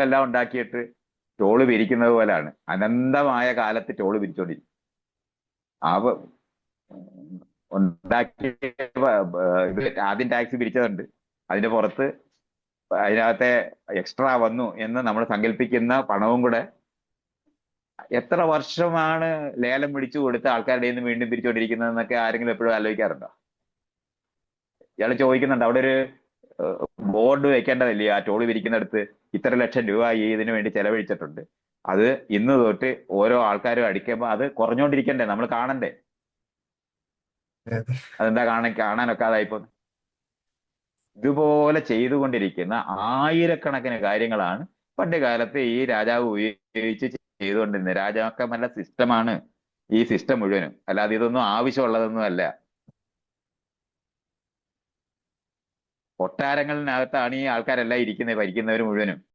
എല്ലാം ഉണ്ടാക്കിയിട്ട് ടോള് പിരിക്കുന്നത് പോലാണ്. അനന്തമായ കാലത്ത് ടോള് പിരിച്ചോണ്ടിരിക്കും. ആ ഉണ്ടാക്കിയ ഇത് ആദ്യം ടാക്സ് പിരിച്ചതുണ്ട്. അതിന്റെ പുറത്ത് അതിനകത്തെ എക്സ്ട്രാ വന്നു എന്ന് നമ്മൾ സങ്കല്പിക്കുന്ന പണവും കൂടെ എത്ര വർഷമാണ് ലേലം പിടിച്ചു കൊടുത്ത് ആൾക്കാരുടെ നിന്ന് വീണ്ടും പിരിച്ചുകൊണ്ടിരിക്കുന്നതെന്നൊക്കെ ആരെങ്കിലും എപ്പോഴും ആലോചിക്കാറുണ്ടോ? ഇയാൾ ചോദിക്കുന്നുണ്ട്, അവിടെ ഒരു ബോർഡ് വെക്കേണ്ടതല്ലേ ആ ടോള് പിരിക്കുന്നിടത്ത് ഇത്ര ലക്ഷം രൂപ ഈ ഇതിനു വേണ്ടി ചെലവഴിച്ചിട്ടുണ്ട്, അത് ഇന്ന് തൊട്ട് ഓരോ ആൾക്കാരും അടിക്കുമ്പോൾ അത് കുറഞ്ഞോണ്ടിരിക്കണ്ടേ, നമ്മൾ കാണണ്ടേ? അതെ. അതെന്താ കാണാനൊക്കാതായിപ്പോ? ഇതുപോലെ ചെയ്തുകൊണ്ടിരിക്കുന്ന ആയിരക്കണക്കിന് കാര്യങ്ങളാണ് പണ്ട് കാലത്ത് ഈ രാജാവ് ഉപയോഗിച്ച് ചെയ്തുകൊണ്ടിരുന്നത്. രാജാക്കന്മാരുടെ സിസ്റ്റമാണ് ഈ സിസ്റ്റം മുഴുവനും, അല്ലാതെ ഇതൊന്നും ആവശ്യമുള്ളതൊന്നും അല്ല. കൊട്ടാരങ്ങളിനകത്താണ് ഈ ആൾക്കാരെല്ലാം ഇരിക്കുന്നത്, ഭരിക്കുന്നവർ മുഴുവനും.